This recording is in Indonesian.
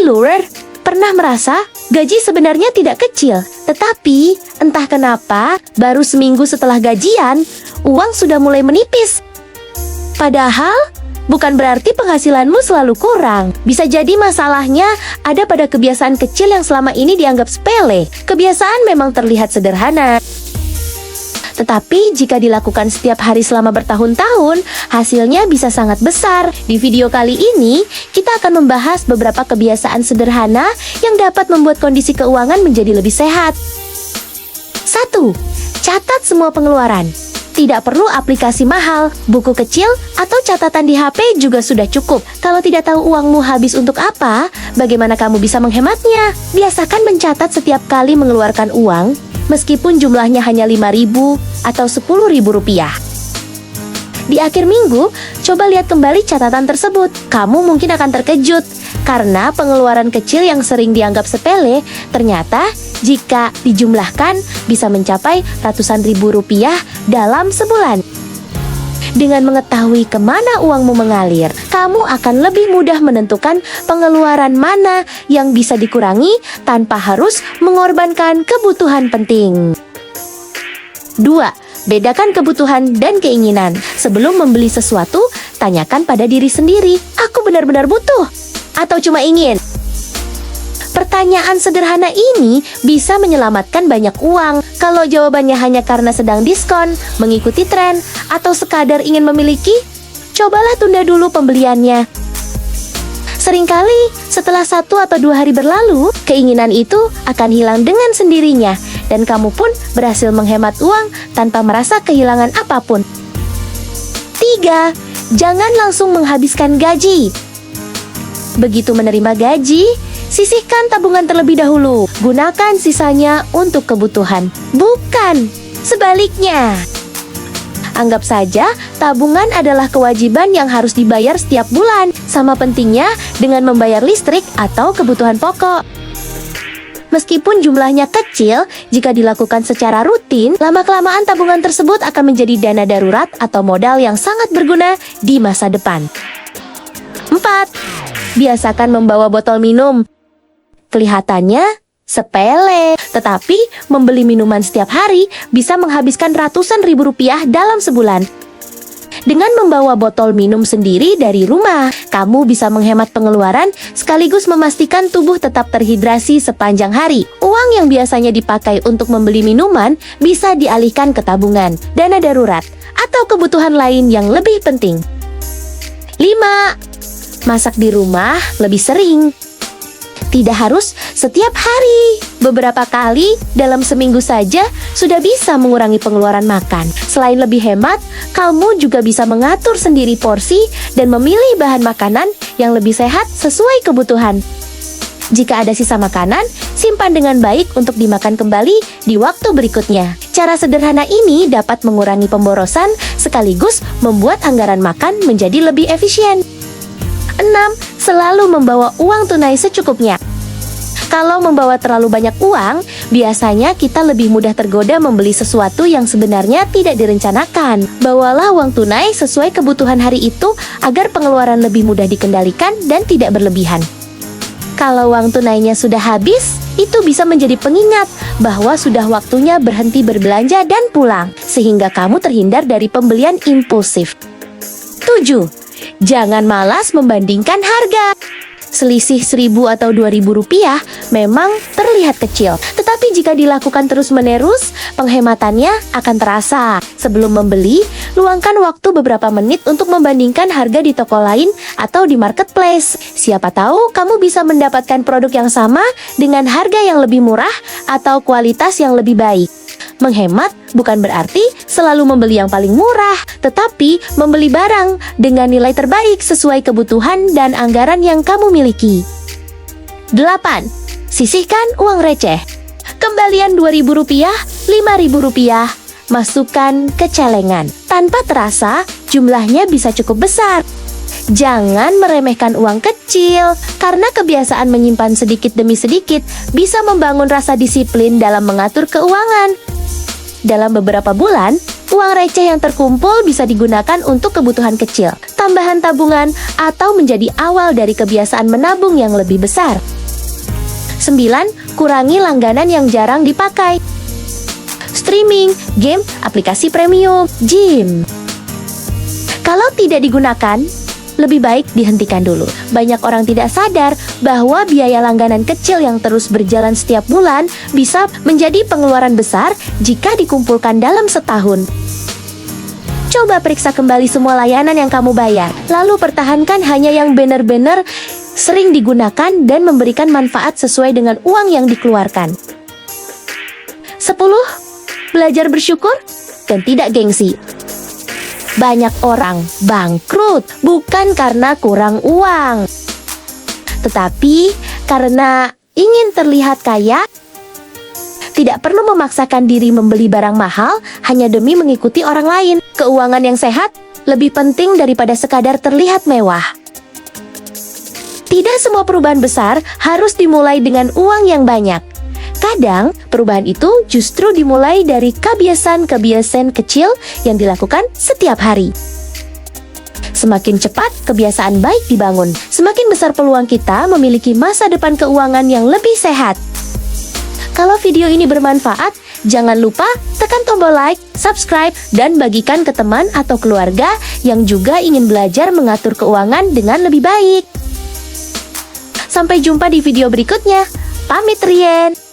lurer, pernah merasa gaji sebenarnya tidak kecil, tetapi entah kenapa baru seminggu setelah gajian, uang sudah mulai menipis. Padahal bukan berarti penghasilanmu selalu kurang. Bisa jadi masalahnya ada pada kebiasaan kecil yang selama ini dianggap sepele. Kebiasaan memang terlihat sederhana, tetapi jika dilakukan setiap hari selama bertahun-tahun, hasilnya bisa sangat besar. Di video kali ini, kita akan membahas beberapa kebiasaan sederhana yang dapat membuat kondisi keuangan menjadi lebih sehat. 1. Catat semua pengeluaran. Tidak perlu aplikasi mahal, buku kecil, atau catatan di HP juga sudah cukup. Kalau tidak tahu uangmu habis untuk apa, bagaimana kamu bisa menghematnya? Biasakan mencatat setiap kali mengeluarkan uang, meskipun jumlahnya hanya 5.000 atau 10.000 rupiah. Di akhir minggu, coba lihat kembali catatan tersebut. Kamu mungkin akan terkejut, karena pengeluaran kecil yang sering dianggap sepele, ternyata jika dijumlahkan bisa mencapai ratusan ribu rupiah dalam sebulan. Dengan mengetahui kemana uangmu mengalir, kamu akan lebih mudah menentukan pengeluaran mana yang bisa dikurangi tanpa harus mengorbankan kebutuhan penting. 2. Bedakan kebutuhan dan keinginan. Sebelum membeli sesuatu, tanyakan pada diri sendiri, aku benar-benar butuh atau cuma ingin? Pertanyaan sederhana ini bisa menyelamatkan banyak uang. Kalau jawabannya hanya karena sedang diskon, mengikuti tren, atau sekadar ingin memiliki, cobalah tunda dulu pembeliannya. Seringkali, setelah 1 atau 2 hari berlalu, keinginan itu akan hilang dengan sendirinya, dan kamu pun berhasil menghemat uang tanpa merasa kehilangan apapun. 3. Jangan langsung menghabiskan gaji. Begitu menerima gaji, sisihkan tabungan terlebih dahulu. Gunakan sisanya untuk kebutuhan, bukan sebaliknya. Anggap saja tabungan adalah kewajiban yang harus dibayar setiap bulan. Sama pentingnya dengan membayar listrik atau kebutuhan pokok. Meskipun jumlahnya kecil, jika dilakukan secara rutin, lama-kelamaan tabungan tersebut akan menjadi dana darurat atau modal yang sangat berguna di masa depan. 4. Biasakan membawa botol minum. Kelihatannya sepele, tetapi membeli minuman setiap hari bisa menghabiskan ratusan ribu rupiah dalam sebulan. Dengan membawa botol minum sendiri dari rumah, kamu bisa menghemat pengeluaran sekaligus memastikan tubuh tetap terhidrasi sepanjang hari. Uang yang biasanya dipakai untuk membeli minuman bisa dialihkan ke tabungan, dana darurat, atau kebutuhan lain yang lebih penting. 5. Masak di rumah lebih sering. Tidak harus setiap hari. Beberapa kali dalam seminggu saja sudah bisa mengurangi pengeluaran makan. Selain lebih hemat, kamu juga bisa mengatur sendiri porsi dan memilih bahan makanan yang lebih sehat sesuai kebutuhan. Jika ada sisa makanan, simpan dengan baik untuk dimakan kembali di waktu berikutnya. Cara sederhana ini dapat mengurangi pemborosan sekaligus membuat anggaran makan menjadi lebih efisien. 6. Selalu membawa uang tunai secukupnya. Kalau membawa terlalu banyak uang, biasanya kita lebih mudah tergoda membeli sesuatu yang sebenarnya tidak direncanakan. Bawalah uang tunai sesuai kebutuhan hari itu agar pengeluaran lebih mudah dikendalikan dan tidak berlebihan. Kalau uang tunainya sudah habis, itu bisa menjadi pengingat bahwa sudah waktunya berhenti berbelanja dan pulang, sehingga kamu terhindar dari pembelian impulsif. 7. Jangan malas membandingkan harga. Selisih 1.000 atau 2.000 rupiah memang terlihat kecil, tetapi jika dilakukan terus-menerus, penghematannya akan terasa. Sebelum membeli, luangkan waktu beberapa menit untuk membandingkan harga di toko lain atau di marketplace. Siapa tahu kamu bisa mendapatkan produk yang sama dengan harga yang lebih murah atau kualitas yang lebih baik. Menghemat bukan berarti selalu membeli yang paling murah, tetapi membeli barang dengan nilai terbaik sesuai kebutuhan dan anggaran yang kamu miliki. 8. Sisihkan uang receh. Kembalian Rp2.000, Rp5.000, masukkan ke celengan. Tanpa terasa, jumlahnya bisa cukup besar. Jangan meremehkan uang kecil, karena kebiasaan menyimpan sedikit demi sedikit bisa membangun rasa disiplin dalam mengatur keuangan. Dalam beberapa bulan, Uang receh yang terkumpul bisa digunakan untuk kebutuhan kecil, tambahan tabungan, atau menjadi awal dari kebiasaan menabung yang lebih besar. 9. Kurangi langganan yang jarang dipakai. Streaming, game, aplikasi premium, gym. Kalau tidak digunakan, lebih baik dihentikan dulu. Banyak orang tidak sadar bahwa biaya langganan kecil yang terus berjalan setiap bulan bisa menjadi pengeluaran besar jika dikumpulkan dalam setahun. Coba periksa kembali semua layanan yang kamu bayar, lalu pertahankan hanya yang benar-benar sering digunakan dan memberikan manfaat sesuai dengan uang yang dikeluarkan. 10. Belajar bersyukur dan tidak gengsi. Banyak orang bangkrut bukan karena kurang uang, tetapi karena ingin terlihat kaya. Tidak perlu memaksakan diri membeli barang mahal hanya demi mengikuti orang lain. Keuangan yang sehat lebih penting daripada sekadar terlihat mewah. Tidak semua perubahan besar harus dimulai dengan uang yang banyak. Kadang, perubahan itu justru dimulai dari kebiasaan-kebiasaan kecil yang dilakukan setiap hari. Semakin cepat kebiasaan baik dibangun, semakin besar peluang kita memiliki masa depan keuangan yang lebih sehat. Kalau video ini bermanfaat, jangan lupa tekan tombol like, subscribe, dan bagikan ke teman atau keluarga yang juga ingin belajar mengatur keuangan dengan lebih baik. Sampai jumpa di video berikutnya. Pamit Rien.